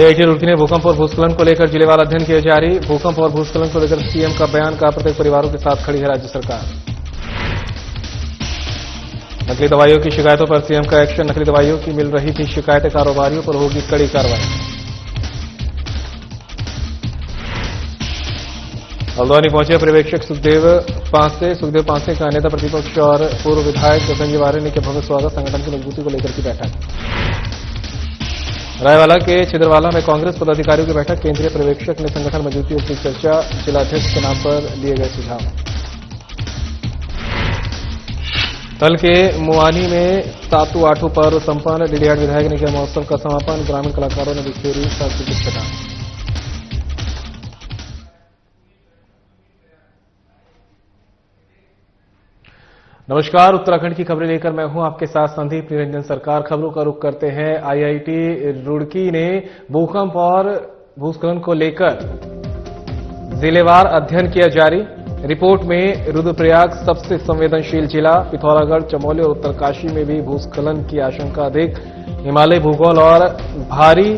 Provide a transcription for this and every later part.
IIT Roorkee में भूकंप और भूस्खलन को लेकर जिलेवार अध्ययन किया जारी। भूकंप और भूस्खलन को लेकर सीएम का बयान, का प्रत्येक परिवारों के साथ खड़ी है राज्य सरकार। नकली दवाइयों की शिकायतों पर सीएम का एक्शन। नकली दवाइयों की मिल रही थी शिकायतें, कारोबारियों पर होगी कड़ी कार्रवाई। हल्द्वानी पहुंचे पर्यवेक्षक सुखदेव पांसे का नेता प्रतिपक्ष और पूर्व विधायक संजीव आर्य ने किया भव्य स्वागत। संगठन की मजबूती को लेकर की बैठक। रायवाला के छिदरवाला में कांग्रेस पदाधिकारियों की बैठक। केंद्रीय पर्यवेक्षक ने संगठन मजबूती की चर्चा। जिलाध्यक्ष के नाम पर लिए गए सुझाव। कल के मुआनी में सातू आठू पर संपन्न। डीडीआर विधायक ने किया महोत्सव का समापन। ग्रामीण कलाकारों ने बिखेरी सांस्कृतिक छटा। नमस्कार, उत्तराखंड की खबरें लेकर मैं हूं आपके साथ संदीप निरंजन सरकार। खबरों का रुख करते हैं। आईआईटी रुड़की ने भूकंप और भूस्खलन को लेकर जिलेवार अध्ययन किया जारी। रिपोर्ट में रुद्रप्रयाग सबसे संवेदनशील जिला, पिथौरागढ़, चमोली और उत्तरकाशी में भी भूस्खलन की आशंका अधिक। हिमालय भूगोल और भारी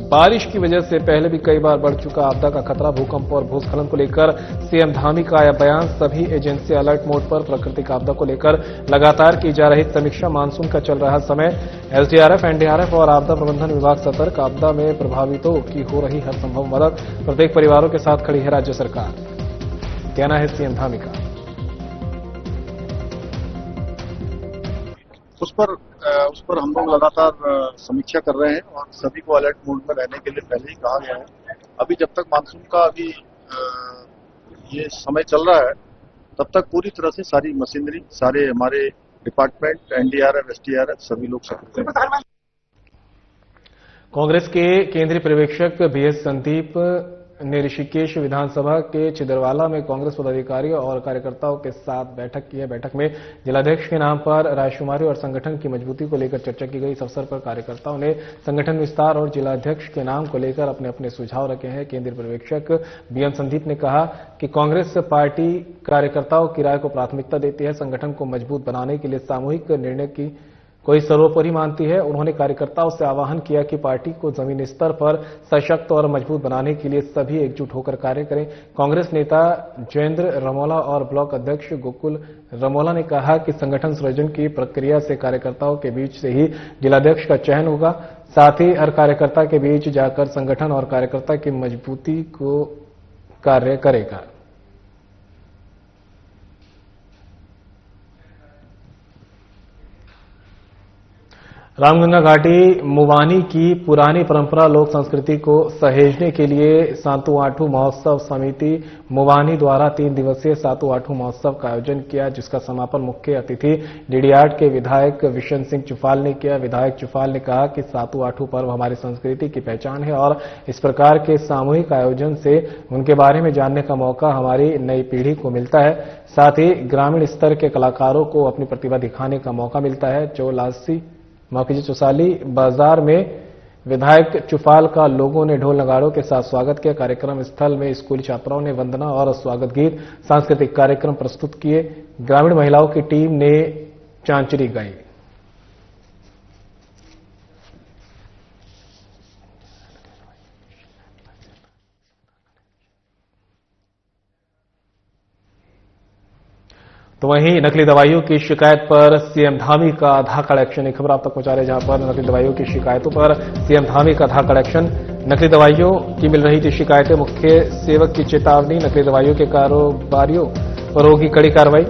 बारिश की वजह से पहले भी कई बार बढ़ चुका आपदा का खतरा। भूकंप और भूस्खलन को लेकर सीएम धामी का आया बयान। सभी एजेंसी अलर्ट मोड पर। प्राकृतिक आपदा को लेकर लगातार की जा रही समीक्षा। मानसून का चल रहा समय। एसडीआरएफ, एनडीआरएफ और आपदा प्रबंधन विभाग सतर्क। आपदा में प्रभावितों की हो रही हर संभव मदद। प्रत्येक परिवारों के साथ खड़ी है राज्य सरकार, कहना है सीएम धामी का। उस पर हम लोग लगातार समीक्षा कर रहे हैं और सभी को अलर्ट मोड में रहने के लिए पहले ही कहा गया है। अभी जब तक मानसून का ये समय चल रहा है तब तक पूरी तरह से सारी मशीनरी, सारे हमारे डिपार्टमेंट, एनडीआरएफ, एसडीआरएफ सभी लोग सक्रिय हैं। कांग्रेस के केंद्रीय पर्यवेक्षक बीएस संदीप ने ऋषिकेश विधानसभा के छिदरवाला में कांग्रेस पदाधिकारियों और कार्यकर्ताओं के साथ बैठक की है। बैठक में जिलाध्यक्ष के नाम पर रायशुमारी और संगठन की मजबूती को लेकर चर्चा की गई। इस अवसर पर कार्यकर्ताओं ने संगठन विस्तार और जिलाध्यक्ष के नाम को लेकर अपने अपने सुझाव रखे हैं। केंद्रीय पर्यवेक्षक बीएम संदीप ने कहा कि कांग्रेस पार्टी कार्यकर्ताओं की राय को प्राथमिकता देती है। संगठन को मजबूत बनाने के लिए सामूहिक निर्णय की कोई सर्वोपरि मानती है। उन्होंने कार्यकर्ताओं से आह्वान किया कि पार्टी को जमीनी स्तर पर सशक्त और मजबूत बनाने के लिए सभी एकजुट होकर कार्य करें। कांग्रेस नेता जयेंद्र रमोला और ब्लॉक अध्यक्ष गोकुल रमोला ने कहा कि संगठन सृजन की प्रक्रिया से कार्यकर्ताओं के बीच से ही जिलाध्यक्ष का चयन होगा। साथ ही हर कार्यकर्ता के बीच जाकर संगठन और कार्यकर्ता की मजबूती को कार्य करेगा। रामगंगा घाटी मुवानी की पुरानी परंपरा लोक संस्कृति को सहेजने के लिए सातू आठू महोत्सव समिति मुवानी द्वारा 3 दिवसीय सातू आठू महोत्सव का आयोजन किया, जिसका समापन मुख्य अतिथि डीडीआर के विधायक विशन सिंह चुफाल ने किया। विधायक चुफाल ने कहा कि सातू आठू पर्व हमारी संस्कृति की पहचान है और इस प्रकार के सामूहिक आयोजन से उनके बारे में जानने का मौका हमारी नई पीढ़ी को मिलता है। साथ ही ग्रामीण स्तर के कलाकारों को अपनी प्रतिभा दिखाने का मौका मिलता है। मौके चौसाली बाजार में विधायक चुफाल का लोगों ने ढोल नगाड़ों के साथ स्वागत किया। कार्यक्रम स्थल में स्कूली छात्राओं ने वंदना और स्वागत गीत, सांस्कृतिक कार्यक्रम प्रस्तुत किए। ग्रामीण महिलाओं की टीम ने चांचरी गाई। तो वहीं नकली दवाइयों की शिकायत पर सीएम धामी का धाकड़ एक्शन। एक खबर आप तक पहुंचा रहे, जहां पर नकली दवाइयों की शिकायतों पर सीएम धामी का धाकड़ एक्शन। नकली दवाइयों की मिल रही थी शिकायतें, मुख्य सेवक की चेतावनी। नकली दवाइयों के कारोबारियों पर होगी कड़ी कार्रवाई।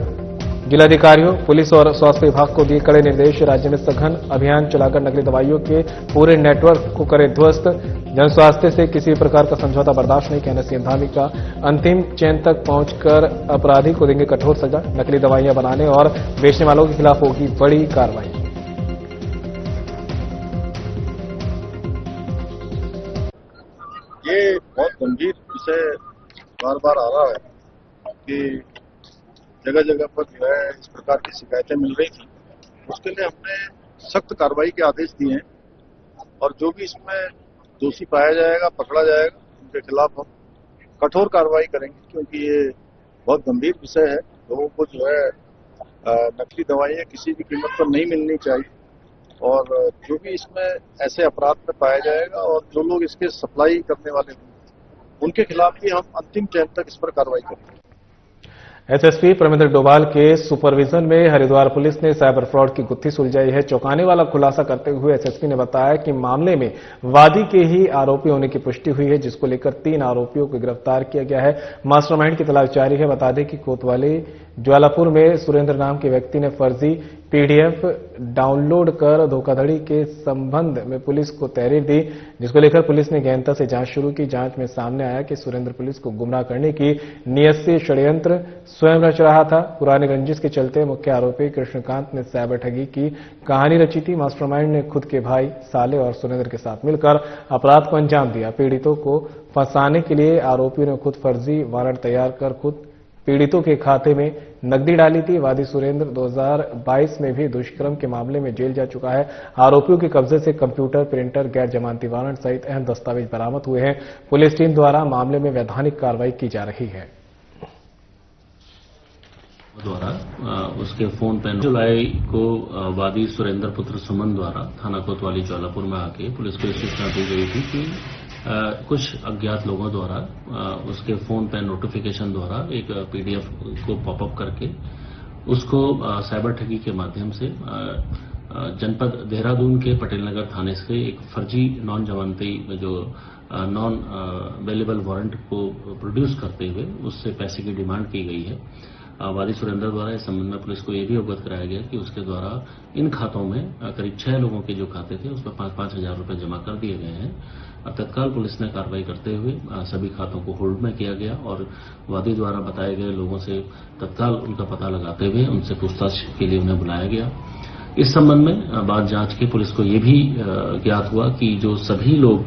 जिलाधिकारियों, पुलिस और स्वास्थ्य विभाग को दिए कड़े निर्देश। राज्य में सघन अभियान चलाकर नकली दवाइयों के पूरे नेटवर्क को करे ध्वस्त। जन स्वास्थ्य से किसी भी प्रकार का समझौता बर्दाश्त नहीं, कहना सीएम धामी का। अंतिम चयन तक पहुंचकर अपराधी को देंगे कठोर सजा। नकली दवाइयां बनाने और बेचने वालों के खिलाफ होगी बड़ी कार्रवाई। ये बहुत गंभीर विषय बार बार आ रहा है कि जगह जगह पर जो है इस प्रकार की शिकायतें मिल रही थी। उसके लिए हमने सख्त कार्रवाई के आदेश दिए हैं और जो भी इसमें दोषी पाया जाएगा, पकड़ा जाएगा, उनके खिलाफ हम कठोर कार्रवाई करेंगे, क्योंकि ये बहुत गंभीर विषय है। लोगों को जो है नकली दवाइयां किसी भी कीमत पर नहीं मिलनी चाहिए और जो भी इसमें ऐसे अपराध में पाया जाएगा और जो लोग इसके सप्लाई करने वाले होंगे उनके खिलाफ भी हम अंतिम टाइम तक इस पर कार्रवाई करेंगे। एसएसपी परमिंदर डोभाल के सुपरविजन में हरिद्वार पुलिस ने साइबर फ्रॉड की गुत्थी सुलझाई है। चौंकाने वाला खुलासा करते हुए एसएसपी ने बताया कि मामले में वादी के ही आरोपी होने की पुष्टि हुई है, जिसको लेकर 3 आरोपियों को गिरफ्तार किया गया है। मास्टरमाइंड की तलाश जारी है। बता दें कि कोतवाली ज्वालापुर में सुरेंद्र नाम के व्यक्ति ने फर्जी पीडीएफ डाउनलोड कर धोखाधड़ी के संबंध में पुलिस को तहरीर दी, जिसको लेकर पुलिस ने गहनता से जांच शुरू की। जांच में सामने आया कि सुरेंद्र पुलिस को गुमराह करने की नियत से षड्यंत्र स्वयं रच रहा था। पुराने रंजिश के चलते मुख्य आरोपी कृष्णकांत ने साइबर ठगी की कहानी रची थी। मास्टरमाइंड ने खुद के भाई, साले और सुरेंद्र के साथ मिलकर अपराध को अंजाम दिया। पीड़ितों को फंसाने के लिए आरोपियों ने खुद फर्जी वारंट तैयार कर खुद पीड़ितों के खाते में नकदी डाली थी। वादी सुरेंद्र 2022 में भी दुष्कर्म के मामले में जेल जा चुका है। आरोपियों के कब्जे से कंप्यूटर, प्रिंटर, गैर जमानती वारंट सहित अहम दस्तावेज बरामद हुए हैं। पुलिस टीम द्वारा मामले में वैधानिक कार्रवाई की जा रही है। द्वारा उसके फोन पे जुलाई को वादी सुरेंद्र पुत्र सुमन द्वारा थाना कोतवाली ज्वालापुर में आके पुलिस को सूचना दी गई थी कि कुछ अज्ञात लोगों द्वारा उसके फोन पे नोटिफिकेशन द्वारा एक पीडीएफ को पॉपअप करके उसको साइबर ठगी के माध्यम से जनपद देहरादून के पटेल नगर थाने से एक फर्जी नॉन जमानती जो नॉन अवेलेबल वारंट को प्रोड्यूस करते हुए उससे पैसे की डिमांड की गई है। वादी सुरेंद्र द्वारा इस संबंध में पुलिस को यह भी अवगत कराया गया कि उसके द्वारा इन खातों में करीब 6 लोगों के जो खाते थे उसमें 5-5 हजार रुपए जमा कर दिए गए हैं। तत्काल पुलिस ने कार्रवाई करते हुए सभी खातों को होल्ड में किया गया और वादी द्वारा बताए गए लोगों से तत्काल उनका पता लगाते हुए उनसे पूछताछ के लिए उन्हें बुलाया गया। इस संबंध में बाद जांच के पुलिस को यह भी ज्ञात हुआ कि जो सभी लोग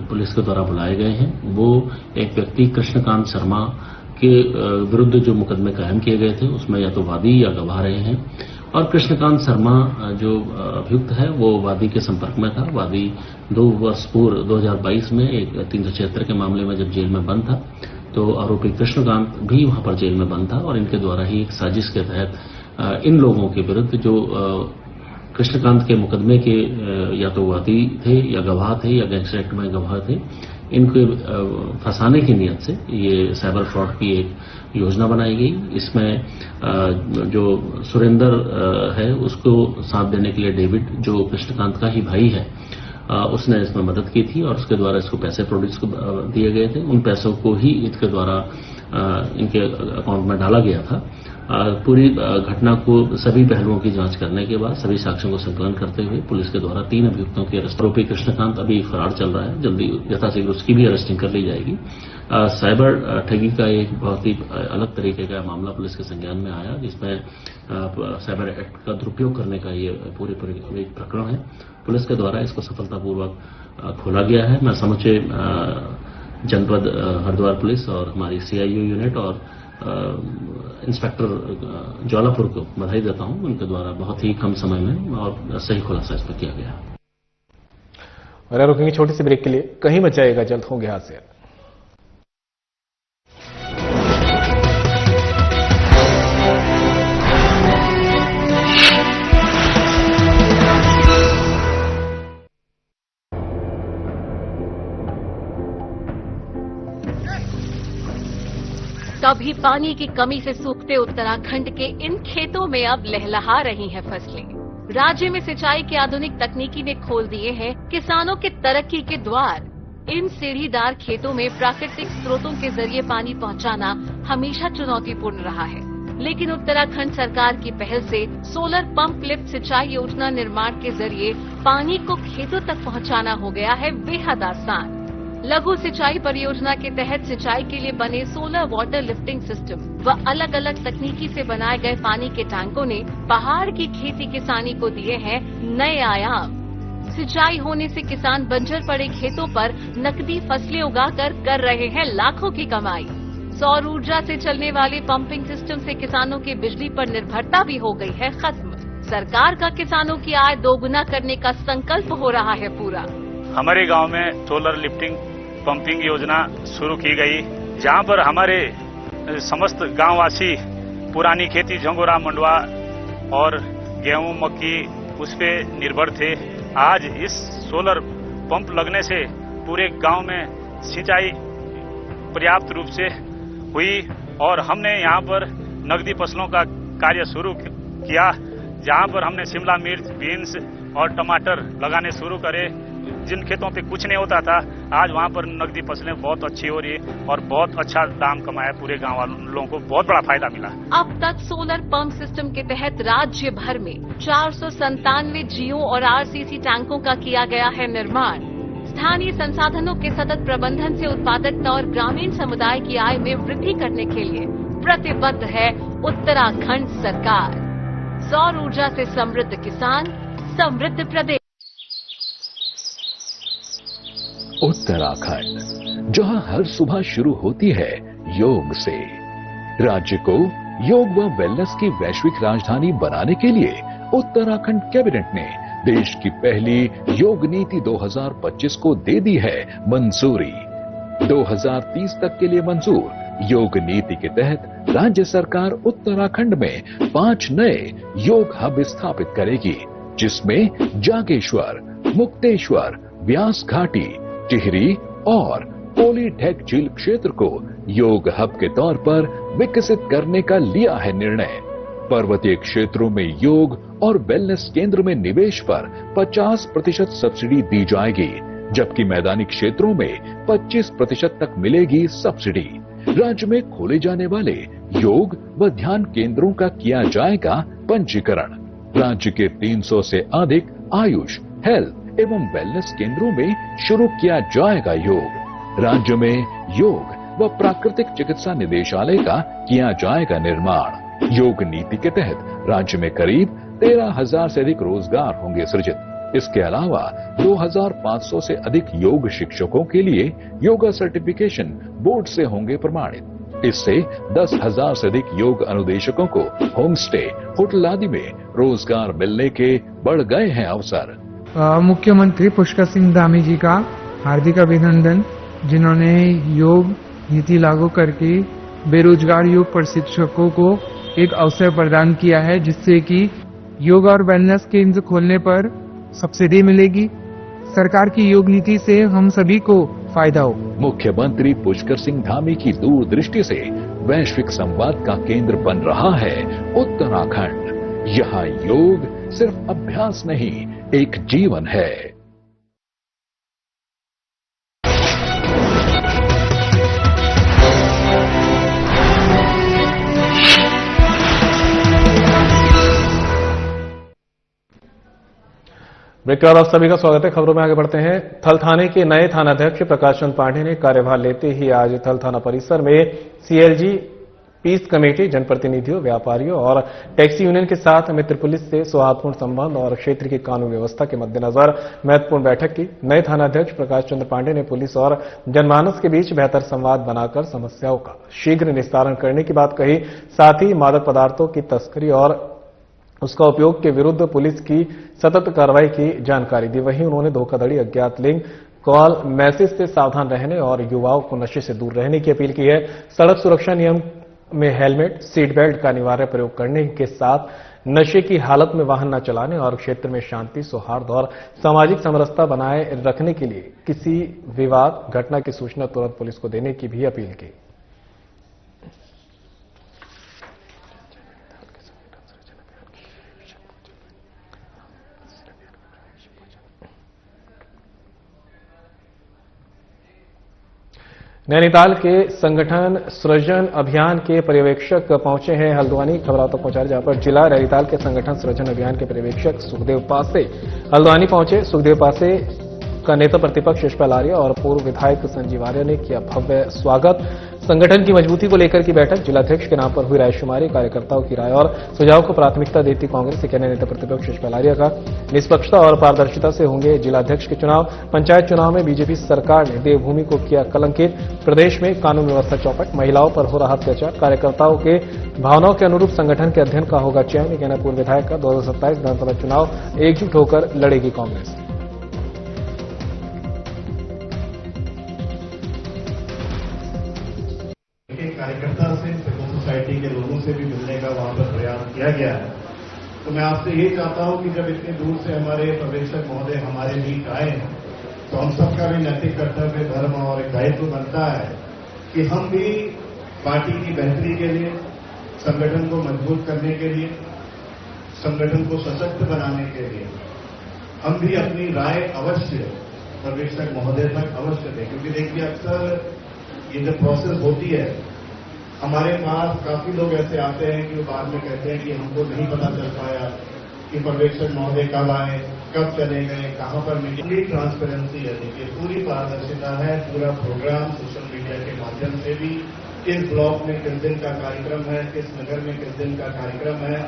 पुलिस के द्वारा बुलाए गए हैं वो एक व्यक्ति कृष्णकांत शर्मा के विरुद्ध जो मुकदमे कायम किए गए थे उसमें या तो वादी या गवाह रहे हैं और कृष्णकांत शर्मा जो अभियुक्त है वो वादी के संपर्क में था। वादी 2 वर्ष पूर्व 2022 में एक 376 के मामले में जब जेल में बंद था तो आरोपी कृष्णकांत भी वहां पर जेल में बंद था और इनके द्वारा ही एक साजिश के तहत इन लोगों के विरुद्ध जो कृष्णकांत के मुकदमे के या तो वादी थे या गवाह थे या गैंगस्टर एक्ट में गवाह थे, इनको फंसाने की नियत से ये साइबर फ्रॉड की एक योजना बनाई गई। इसमें जो सुरेंद्र है उसको साथ देने के लिए डेविड जो कृष्णकांत का ही भाई है उसने इसमें मदद की थी और उसके द्वारा इसको पैसे प्रोड्यूस दिए गए थे। उन पैसों को ही इसके द्वारा इनके अकाउंट में डाला गया था। पूरी घटना को सभी पहलुओं की जांच करने के बाद सभी साक्ष्यों को संकलन करते हुए पुलिस के द्वारा 3 अभियुक्तों की अरेस्ट। आरोपी कृष्णकांत अभी फरार चल रहा है, जल्दी यथाशीघ्र उसकी भी अरेस्टिंग कर ली जाएगी। साइबर ठगी का एक बहुत ही अलग तरीके का मामला पुलिस के संज्ञान में आया जिसमें साइबर एक्ट का दुरुपयोग करने का ये पूरे एक प्रकरण है। पुलिस के द्वारा इसको सफलतापूर्वक खोला गया है। मैं समूचे जनपद हरिद्वार पुलिस और हमारी सीआईयू यूनिट और इंस्पेक्टर ज्वालापुर को बधाई देता हूं। उनके द्वारा बहुत ही कम समय में और सही खुलासा इस पर किया गया। और रुकेंगे छोटी सी ब्रेक के लिए, कहीं मत जाएगा, जल्द होंगे हादसे। कभी पानी की कमी से सूखते उत्तराखंड के इन खेतों में अब लहलहा रही हैं फसलें। राज्य में सिंचाई की आधुनिक तकनीकी ने खोल दिए हैं किसानों के तरक्की के द्वार। इन सीढ़ीदार खेतों में प्राकृतिक स्रोतों के जरिए पानी पहुंचाना हमेशा चुनौतीपूर्ण रहा है, लेकिन उत्तराखंड सरकार की पहल से सोलर पंप लिफ्ट सिंचाई योजना निर्माण के जरिए पानी को खेतों तक पहुंचाना हो गया है बेहद आसान। लघु सिंचाई परियोजना के तहत सिंचाई के लिए बने सोलर वाटर लिफ्टिंग सिस्टम व अलग अलग तकनीकी से बनाए गए पानी के टैंकों ने पहाड़ की खेती किसानी को दिए हैं नए आयाम। सिंचाई होने से किसान बंजर पड़े खेतों पर नकदी फसलें उगाकर कर रहे हैं लाखों की कमाई। सौर ऊर्जा से चलने वाले पंपिंग सिस्टम से किसानों की बिजली पर निर्भरता भी हो गई है खत्म। सरकार का किसानों की आय दोगुना करने का संकल्प हो रहा है पूरा। हमारे गांव में सोलर लिफ्टिंग पंपिंग योजना शुरू की गई, जहां पर हमारे समस्त गांववासी पुरानी खेती झंगोरा मंडवा और गेहूं, मक्की उस पे निर्भर थे। आज इस सोलर पंप लगने से पूरे गांव में सिंचाई पर्याप्त रूप से हुई और हमने यहाँ पर नकदी फसलों का कार्य शुरू किया, जहाँ पर हमने शिमला मिर्च, बीन्स और टमाटर लगाने शुरू करे। जिन खेतों पे कुछ नहीं होता था, आज वहाँ पर नकदी फसलें बहुत अच्छी हो रही है और बहुत अच्छा दाम कमाया। पूरे गांव वालों को बहुत बड़ा फायदा मिला। अब तक सोलर पंप सिस्टम के तहत राज्य भर में 497 जियो और आरसीसी टैंकों का किया गया है निर्माण। स्थानीय संसाधनों के सतत प्रबंधन से उत्पादकता और ग्रामीण समुदाय की आय में वृद्धि करने के लिए प्रतिबद्ध है उत्तराखंड सरकार। सौर ऊर्जा से समृद्ध किसान, समृद्ध प्रदेश। उत्तराखंड, जहां हर सुबह शुरू होती है योग से। राज्य को योग व वेलनेस की वैश्विक राजधानी बनाने के लिए उत्तराखंड कैबिनेट ने देश की पहली योग नीति 2025 को दे दी है मंजूरी। 2030 तक के लिए मंजूर योग नीति के तहत राज्य सरकार उत्तराखंड में 5 नए योग हब स्थापित करेगी, जिसमें जागेश्वर, मुक्तेश्वर, व्यास घाटी, टिहरी और पोली ढेक झील क्षेत्र को योग हब के तौर पर विकसित करने का लिया है निर्णय। पर्वतीय क्षेत्रों में योग और वेलनेस केंद्र में निवेश पर 50% सब्सिडी दी जाएगी, जबकि मैदानी क्षेत्रों में 25% तक मिलेगी सब्सिडी। राज्य में खोले जाने वाले योग व ध्यान केंद्रों का किया जाएगा पंजीकरण। राज्य के 300 से अधिक आयुष, हेल्थ एवं वेलनेस केंद्रों में शुरू किया जाएगा योग। राज्य में योग व प्राकृतिक चिकित्सा निदेशालय का किया जाएगा निर्माण। योग नीति के तहत राज्य में करीब 13,000 से अधिक रोजगार होंगे सृजित। इसके अलावा 2,500 से अधिक योग शिक्षकों के लिए योगा सर्टिफिकेशन बोर्ड से होंगे प्रमाणित। इससे 10,000 से अधिक योग अनुदेशकों को होम स्टे, होटल आदि में रोजगार मिलने के बढ़ गए हैं अवसर। मुख्यमंत्री पुष्कर सिंह धामी जी का हार्दिक अभिनंदन, जिन्होंने योग नीति लागू करके बेरोजगार योग प्रशिक्षकों को एक अवसर प्रदान किया है, जिससे कि योग और वेलनेस केंद्र खोलने पर सब्सिडी मिलेगी। सरकार की योग नीति से हम सभी को फायदा हो। मुख्यमंत्री पुष्कर सिंह धामी की दूरदृष्टि से वैश्विक संवाद का केंद्र बन रहा है उत्तराखंड। यहाँ योग सिर्फ अभ्यास नहीं, एक जीवन है। ब्रेक के बाद आप सभी का स्वागत है। खबरों में आगे बढ़ते हैं। थल थाने के नए थानाध्यक्ष प्रकाश चंद्र पांडे ने कार्यभार लेते ही आज थल थाना परिसर में सीएलजी, पीस कमेटी, जनप्रतिनिधियों, व्यापारियों और टैक्सी यूनियन के साथ मित्र पुलिस से सौहार्दपूर्ण संबंध और क्षेत्र की कानून व्यवस्था के मद्देनजर महत्वपूर्ण बैठक की। नए थानाध्यक्ष प्रकाश चंद्र पांडे ने पुलिस और जनमानस के बीच बेहतर संवाद बनाकर समस्याओं का शीघ्र निस्तारण करने की बात कही। साथ ही मादक पदार्थों की तस्करी और उसका उपयोग के विरुद्ध पुलिस की सतत कार्रवाई की जानकारी दी। वहीं उन्होंने धोखाधड़ी, अज्ञात लिंक, कॉल, मैसेज से सावधान रहने और युवाओं को नशे से दूर रहने की अपील की है। सड़क सुरक्षा नियम में हेलमेट, सीट बेल्ट का अनिवार्य प्रयोग करने के साथ नशे की हालत में वाहन न चलाने और क्षेत्र में शांति, सौहार्द और सामाजिक समरसता बनाए रखने के लिए किसी विवाद, घटना की सूचना तुरंत पुलिस को देने की भी अपील की। नैनीताल के संगठन सृजन अभियान के पर्यवेक्षक पहुंचे हैं हल्द्वानी। खबर आप तक पहुंचा रहे, जहां पर जिला नैनीताल के संगठन सृजन अभियान के पर्यवेक्षक सुखदेव पासे हल्द्वानी पहुंचे। सुखदेव पासे का नेता प्रतिपक्ष यशपाल आर्य और पूर्व विधायक संजीव आर्य ने किया भव्य स्वागत। संगठन की मजबूती को लेकर की बैठक, जिलाध्यक्ष के नाम पर हुई रायशुमारी, कार्यकर्ताओं की राय और सुझाव को प्राथमिकता देती कांग्रेस के कहने नेता प्रतिपक्ष यशपाल आर्य का। निष्पक्षता और पारदर्शिता से होंगे जिलाध्यक्ष के चुनाव। पंचायत चुनाव में बीजेपी सरकार ने देवभूमि को किया कलंकित। प्रदेश में कानून व्यवस्था चौपट, महिलाओं पर हो रहा अत्याचार, कार्यकर्ताओं के भावनाओं के अनुरूप संगठन के अध्ययन का होगा चयन, कहना पूर्व विधायक का। 2027 विधानसभा चुनाव एकजुट होकर लड़ेगी कांग्रेस। कार्यकर्ता से सिविल सोसाइटी के लोगों से भी मिलने का वहां पर प्रयास किया गया है तो मैं आपसे ये चाहता हूं कि जब इतनी दूर से हमारे पर्यवेक्षक महोदय हमारे बीच आए हैं तो हम सबका भी नैतिक कर्तव्य, धर्म और एक दायित्व बनता है कि हम भी पार्टी की बेहतरी के लिए, संगठन को मजबूत करने के लिए, संगठन को सशक्त बनाने के लिए हम भी अपनी राय अवश्य पर्यवेक्षक महोदय तक अवश्य दें। क्योंकि देखिए अक्सर ये जो प्रोसेस होती है, हमारे पास काफी लोग ऐसे आते हैं कि वो बाद में कहते हैं कि हमको नहीं पता चल पाया कि पर्यवेक्षक महोदय कब आए, कब चले गए, कहां पर मिली। पूरी ट्रांसपेरेंसी है, देखिए पूरी पारदर्शिता है। पूरा प्रोग्राम सोशल मीडिया के माध्यम से भी किस ब्लॉक में किस दिन का कार्यक्रम है, किस नगर में किस दिन का कार्यक्रम है।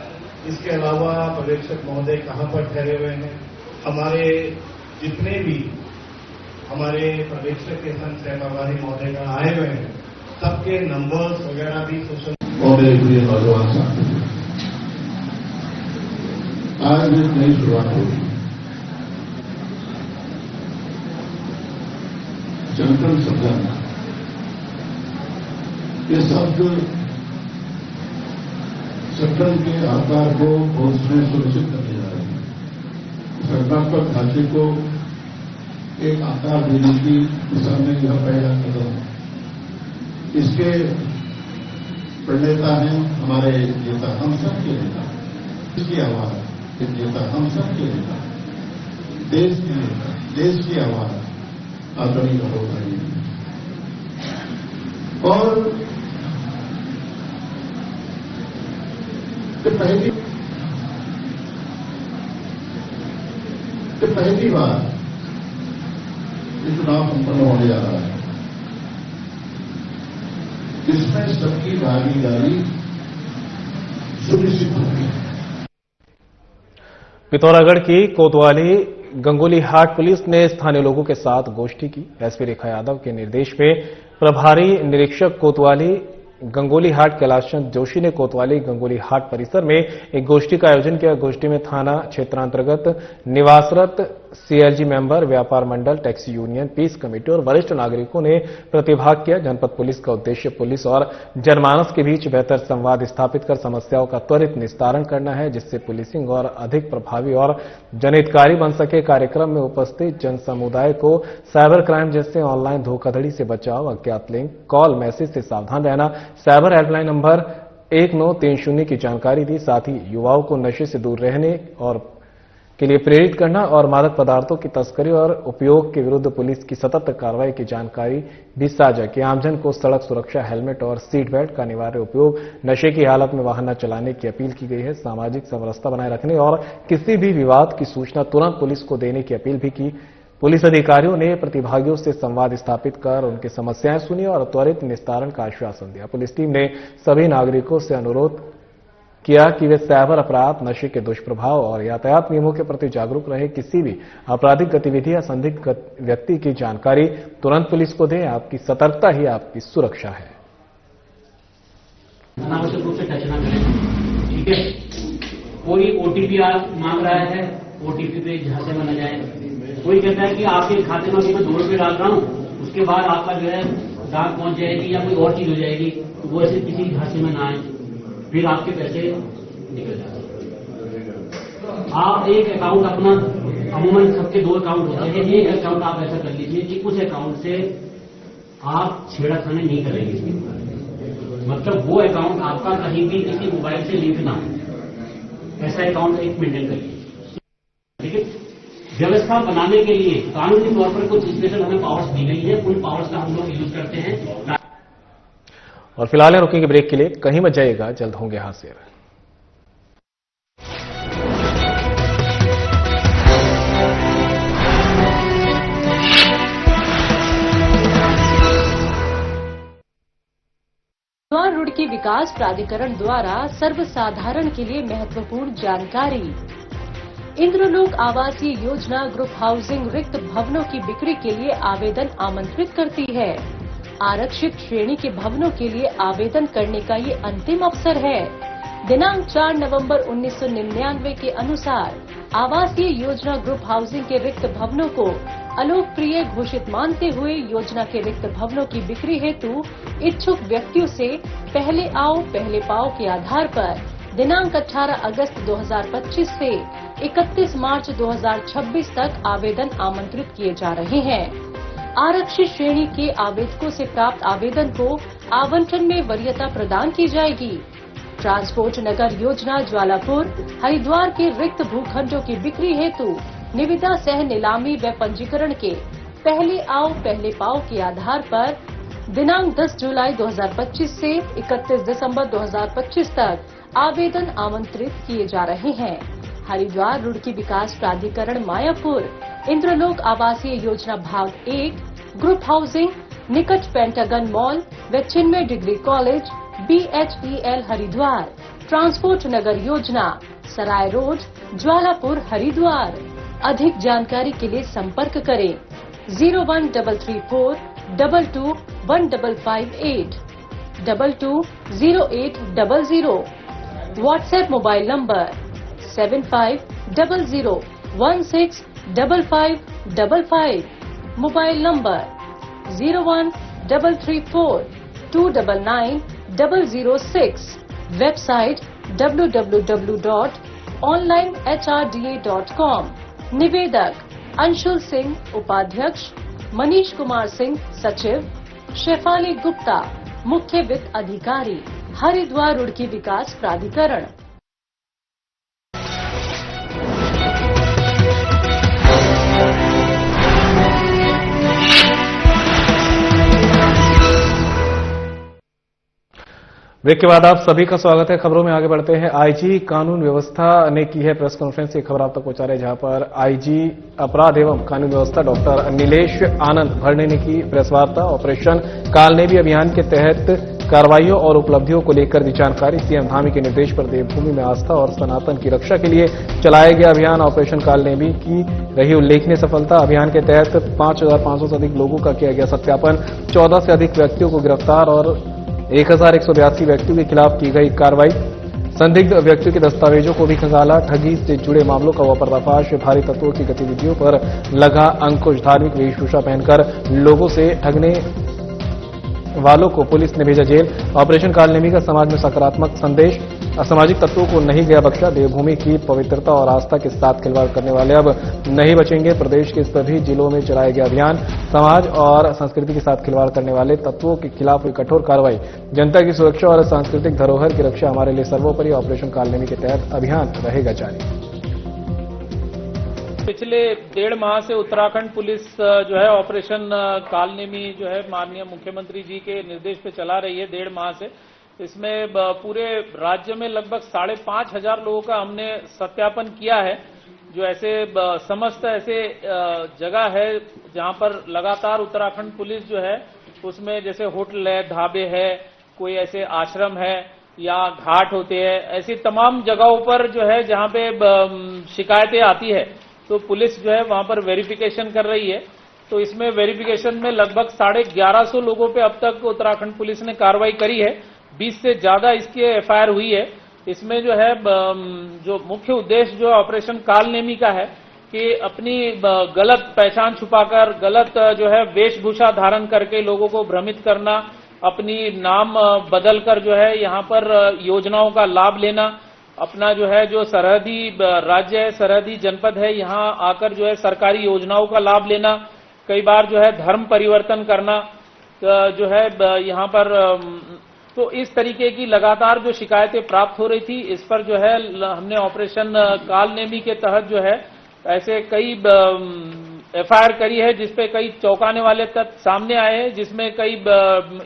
इसके अलावा पर्यवेक्षक महोदय कहां पर ठहरे हुए हैं, हमारे जितने भी हमारे पर्यवेक्षक के संग सहभागी महोदय का आए हुए हैं, सबके नंबर्स वगैरह भी सोशल। और मेरे प्रिय नौजवान साथी, आज एक नई शुरुआत होगी। जनगण संगठन ये शब्द संगठन के आकार को और उसमें सुनिश्चित करने जा रहे हैं। संगठनात्मक ढांचे को एक आकार देने की दिशा में यह पहला कदम है। इसके प्रणेता हैं हमारे नेता, हम सब के नेता, इसकी आवाज नेता, हम सब के नेता, देश के नेता, देश की आवाज आदरणीय राहुल गांधी। और पहली बार ये चुनाव संपन्न होने जा रहा है। इसमें सबकी भागीदारी सुनिश्चित होगी। पिथौरागढ़ की कोतवाली गंगोली हाट पुलिस ने स्थानीय लोगों के साथ गोष्ठी की। एसपी रेखा यादव के निर्देश में प्रभारी निरीक्षक कोतवाली गंगोली हाट कैलाश चंद जोशी ने कोतवाली गंगोली हाट परिसर में एक गोष्ठी का आयोजन किया। गोष्ठी में थाना क्षेत्रांतर्गत निवासरत सीएलजी मेंबर, व्यापार मंडल, टैक्सी यूनियन, पीस कमेटी और वरिष्ठ नागरिकों ने प्रतिभाग किया। जनपद पुलिस का उद्देश्य पुलिस और जनमानस के बीच बेहतर संवाद स्थापित कर समस्याओं का त्वरित निस्तारण करना है, जिससे पुलिसिंग और अधिक प्रभावी और जनहितकारी बन सके। कार्यक्रम में उपस्थित जन समुदाय को साइबर क्राइम जैसे ऑनलाइन धोखाधड़ी से बचाव, अज्ञात लिंक, कॉल, मैसेज से सावधान रहना, साइबर हेल्पलाइन नंबर 1930 की जानकारी दी। साथ ही युवाओं को नशे से दूर रहने और के लिए प्रेरित करना और मादक पदार्थों की तस्करी और उपयोग के विरुद्ध पुलिस की सतत कार्रवाई की जानकारी भी साझा की। आमजन को सड़क सुरक्षा, हेलमेट और सीट बेल्ट का अनिवार्य उपयोग, नशे की हालत में वाहन न चलाने की अपील की गई है। सामाजिक समरसता बनाए रखने और किसी भी विवाद की सूचना तुरंत पुलिस को देने की अपील भी की। पुलिस अधिकारियों ने प्रतिभागियों से संवाद स्थापित कर उनकी समस्याएं सुनी और त्वरित निस्तारण का आश्वासन दिया। पुलिस टीम ने सभी नागरिकों से अनुरोध किया कि वे साइबर अपराध, नशे के दुष्प्रभाव और यातायात नियमों के प्रति जागरूक रहे। किसी भी आपराधिक गतिविधि या संदिग्ध व्यक्ति की जानकारी तुरंत पुलिस को दें। आपकी सतर्कता ही आपकी सुरक्षा है। अनावश्यक रूप से टच ना करें, ठीक है। कोई ओटीपी मांग रहा है, ओटीपी पे झांसे में न जाए। कोई कहता है कि आपके खाते में अभी मैं 2 रुपये डाल रहा हूँ, उसके बाद आपका जो है डाक पहुंच जाएगी या कोई और चीज हो जाएगी, तो वो ऐसे किसी झांसे में ना आए, फिर आपके पैसे निकल जाते। आप एक अकाउंट अपना, अमूमन सबके 2 अकाउंट होते हैं, एक अकाउंट आप ऐसा कर लीजिए कि उस अकाउंट से आप छेड़खानी नहीं करेंगे। मतलब वो अकाउंट आपका कहीं भी किसी मोबाइल से लिंक ना हो, ऐसा अकाउंट एक मेंटेन करिए। लेकिन व्यवस्था बनाने के लिए कानूनी तौर पर कुछ स्पेशल हमें पावर्स दी गई है, उन पावर्स का हम लोग यूज करते हैं। और फिलहाल रुकेंगे ब्रेक के लिए, कहीं मत जाइएगा, जल्द होंगे हाजिर। रुड़की विकास प्राधिकरण द्वारा सर्वसाधारण के लिए महत्वपूर्ण जानकारी। इंद्रलोक आवासीय योजना ग्रुप हाउसिंग रिक्त भवनों की बिक्री के लिए आवेदन आमंत्रित करती है। आरक्षित श्रेणी के भवनों के लिए आवेदन करने का ये अंतिम अवसर है। दिनांक 4 नवंबर 1999 के अनुसार आवासीय योजना ग्रुप हाउसिंग के रिक्त भवनों को अलोकप्रिय घोषित मानते हुए योजना के रिक्त भवनों की बिक्री हेतु इच्छुक व्यक्तियों से पहले आओ पहले पाओ के आधार पर दिनांक 18 अगस्त 2025 से 31 मार्च 2026 तक आवेदन आमंत्रित किए जा रहे हैं। आरक्षित श्रेणी के आवेदकों से प्राप्त आवेदन को आवंटन में वरीयता प्रदान की जाएगी। ट्रांसपोर्ट नगर योजना ज्वालापुर हरिद्वार के रिक्त भूखंडों की बिक्री हेतु निविदा सह नीलामी व पंजीकरण के पहले आओ पहले पाओ के आधार पर दिनांक 10 जुलाई 2025 से 31 दिसंबर 2025 तक आवेदन आमंत्रित किए जा रहे हैं। हरिद्वार रुड़की विकास प्राधिकरण मायापुर इंद्रलोक आवासीय योजना भाग 1 ग्रुप हाउसिंग निकट पेंटागन मॉल व Chinmaya degree college BHEL Haridwar transport नगर योजना सराय रोड ज्वालापुर हरिद्वार। अधिक जानकारी के लिए संपर्क करें 01334 22 1558 220800। WhatsApp mobile number 7500165555। Mobile number 01334 299 006। Website www.onlinehrda.com। निवेदक अंशुल सिंह उपाध्यक्ष, मनीष कुमार सिंह सचिव, शेफाली गुप्ता मुख्य वित्त अधिकारी, हरिद्वार रुड़की विकास प्राधिकरण। ब्रेक के बाद आप सभी का स्वागत है। खबरों में आगे बढ़ते हैं। आईजी कानून व्यवस्था ने की है प्रेस कॉन्फ्रेंस। ये खबर आप तक पहुंचा रहे, जहां पर आईजी अपराध एवं कानून व्यवस्था डॉक्टर नीलेश आनंद भरणे ने की प्रेस वार्ता। ऑपरेशन कालनेमी अभियान के तहत कार्रवाइयों और उपलब्धियों को लेकर दी जानकारी। सीएम धामी के निर्देश पर देवभूमि में आस्था और सनातन की रक्षा के लिए चलाया गया अभियान ऑपरेशन कालनेमी की रही उल्लेखनीय सफलता। अभियान के तहत 5,500 से अधिक लोगों का किया गया सत्यापन। 14 से अधिक व्यक्तियों को गिरफ्तार और 1,182 व्यक्तियों के खिलाफ की गई कार्रवाई। संदिग्ध व्यक्तियों के दस्तावेजों को भी खंगाला। ठगी से जुड़े मामलों का हुआ पर्दाफाश। भारी तत्वों की गतिविधियों पर लगा अंकुश। धार्मिक वेशभूषा पहनकर लोगों से ठगने वालों को पुलिस ने भेजा जेल। ऑपरेशन कालनेमी का समाज में सकारात्मक संदेश। असामाजिक तत्वों को नहीं गया बख्शा। देवभूमि की पवित्रता और आस्था के साथ खिलवाड़ करने वाले अब नहीं बचेंगे। प्रदेश के सभी जिलों में चलाया गया अभियान। समाज और संस्कृति के साथ खिलवाड़ करने वाले तत्वों के खिलाफ हुई कठोर कार्रवाई। जनता की सुरक्षा और सांस्कृतिक धरोहर की रक्षा हमारे लिए सर्वोपरि। ऑपरेशन कालनेमी के तहत अभियान रहेगा जारी। पिछले 1.5 माह से उत्तराखंड पुलिस जो है ऑपरेशन कालनेमी जो है माननीय मुख्यमंत्री जी के निर्देश पे चला रही है 1.5 माह से। इसमें पूरे राज्य में लगभग 5,500 लोगों का हमने सत्यापन किया है। जो ऐसे समस्त ऐसे जगह है जहां पर लगातार उत्तराखंड पुलिस जो है उसमें जैसे होटल है, ढाबे है, कोई ऐसे आश्रम है या घाट होते हैं, ऐसी तमाम जगहों पर जो है जहां पे शिकायतें आती है तो पुलिस जो है वहां पर वेरिफिकेशन कर रही है। तो इसमें वेरिफिकेशन में लगभग 1150 लोगों पे अब तक उत्तराखंड पुलिस ने कार्रवाई करी है। 20 से ज्यादा इसकी एफआईआर हुई है। इसमें जो है जो मुख्य उद्देश्य जो ऑपरेशन कालनेमी का है कि अपनी गलत पहचान छुपाकर, गलत जो है वेशभूषा धारण करके लोगों को भ्रमित करना, अपनी नाम बदलकर जो है यहाँ पर योजनाओं का लाभ लेना, अपना जो है जो सरहदी राज्य है, सरहदी जनपद है, यहाँ आकर जो है सरकारी योजनाओं का लाभ लेना, कई बार जो है धर्म परिवर्तन करना जो है यहाँ पर। तो इस तरीके की लगातार जो शिकायतें प्राप्त हो रही थी, इस पर जो है हमने ऑपरेशन कालनेमी के तहत जो है ऐसे कई एफआईआर करी है, जिसपे कई चौंकाने वाले तथ्य सामने आए हैं, जिसमें कई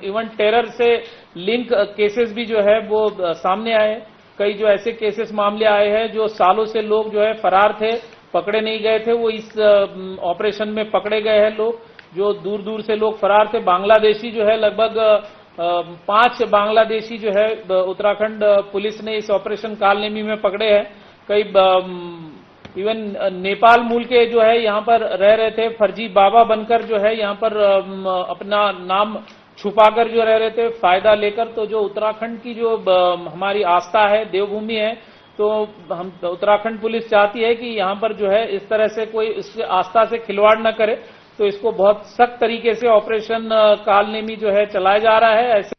इवन टेरर से लिंक केसेस भी जो है वो सामने आए हैं। कई जो ऐसे केसेस मामले आए हैं जो सालों से लोग जो है फरार थे, पकड़े नहीं गए थे, वो इस ऑपरेशन में पकड़े गए हैं। लोग जो दूर दूर से लोग फरार थे, बांग्लादेशी जो है लगभग 5 बांग्लादेशी जो है उत्तराखंड पुलिस ने इस ऑपरेशन कालनेमी में पकड़े हैं। कई इवन नेपाल मूल के जो है यहाँ पर रह रहे थे, फर्जी बाबा बनकर जो है यहाँ पर अपना नाम छुपाकर जो रह रहे थे फायदा लेकर। तो जो उत्तराखंड की जो हमारी आस्था है, देवभूमि है, तो हम उत्तराखंड पुलिस चाहती है कि यहाँ पर जो है इस तरह से कोई इस आस्था से खिलवाड़ न करे। तो इसको बहुत सख्त तरीके से ऑपरेशन कालनेमी जो है चलाया जा रहा है। ऐसे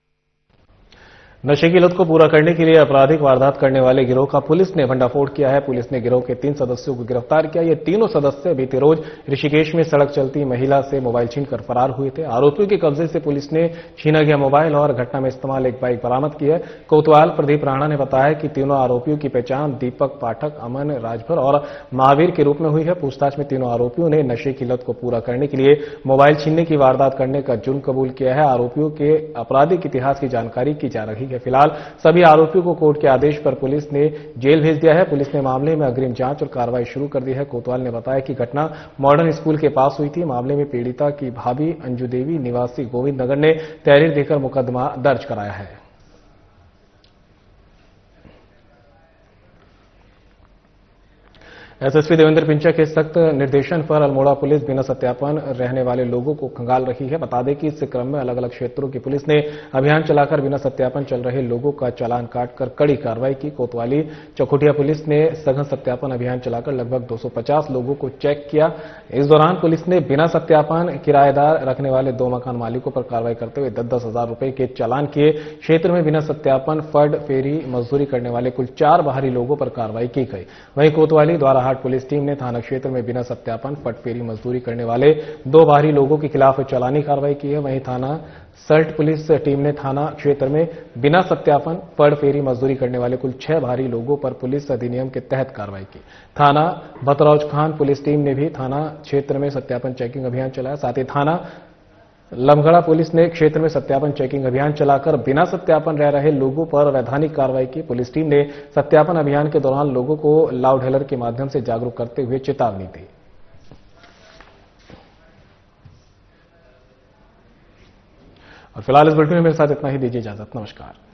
नशे की लत को पूरा करने के लिए आपराधिक वारदात करने वाले गिरोह का पुलिस ने भंडाफोड़ किया है। पुलिस ने गिरोह के 3 सदस्यों को गिरफ्तार किया। ये तीनों सदस्य बीते रोज ऋषिकेश में सड़क चलती महिला से मोबाइल छीनकर फरार हुए थे। आरोपियों के कब्जे से पुलिस ने छीना गया मोबाइल और घटना में इस्तेमाल एक बाइक बरामद की है। कोतवाल प्रदीप राणा ने बताया कि तीनों आरोपियों की पहचान दीपक पाठक, अमन राजभर और महावीर के रूप में हुई है। पूछताछ में तीनों आरोपियों ने नशे की लत को पूरा करने के लिए मोबाइल छीनने की वारदात करने का जुर्म कबूल किया है। आरोपियों के आपराधिक इतिहास की जानकारी की जा रही है। फिलहाल सभी आरोपियों को कोर्ट के आदेश पर पुलिस ने जेल भेज दिया है। पुलिस ने मामले में अग्रिम जांच और कार्रवाई शुरू कर दी है। कोतवाल ने बताया कि घटना मॉडर्न स्कूल के पास हुई थी। मामले में पीड़िता की भाभी अंजू देवी निवासी गोविंद नगर ने तहरीर देकर मुकदमा दर्ज कराया है। एसएसपी देवेंद्र पिंचा के सख्त निर्देशन पर अल्मोड़ा पुलिस बिना सत्यापन रहने वाले लोगों को खंगाल रही है। बता दें कि इस क्रम में अलग अलग क्षेत्रों की पुलिस ने अभियान चलाकर बिना सत्यापन चल रहे लोगों का चालान काटकर कड़ी कार्रवाई की। कोतवाली चौखुटिया पुलिस ने सघन सत्यापन अभियान चलाकर लगभग 250 लोगों को चेक किया। इस दौरान पुलिस ने बिना सत्यापन किराएदार रखने वाले 2 मकान मालिकों पर कार्रवाई करते हुए 10-10 हजार रुपए के चालान किए। क्षेत्र में बिना सत्यापन फर्ड फेरी मजदूरी करने वाले कुल 4 बाहरी लोगों पर कार्रवाई की गई। वहीं कोतवाली द्वारा हाट पुलिस टीम ने थाना क्षेत्र में बिना सत्यापन फटफेरी मजदूरी करने वाले 2 बाहरी लोगों के खिलाफ चालानी कार्रवाई की है। वहीं थाना सर्ट पुलिस टीम ने थाना क्षेत्र में बिना सत्यापन फटफेरी मजदूरी करने वाले कुल 6 बाहरी लोगों पर पुलिस अधिनियम के तहत कार्रवाई की। थाना भतरौज खान पुलिस टीम ने भी थाना क्षेत्र में सत्यापन चेकिंग अभियान चलाया। साथ ही थाना लमगड़ा पुलिस ने क्षेत्र में सत्यापन चेकिंग अभियान चलाकर बिना सत्यापन रह रहे लोगों पर वैधानिक कार्रवाई की। पुलिस टीम ने सत्यापन अभियान के दौरान लोगों को लाउड हेलर के माध्यम से जागरूक करते हुए चेतावनी दी। और फिलहाल इस बुलेटिन में मेरे साथ इतना ही। दीजिए इजाजत। नमस्कार।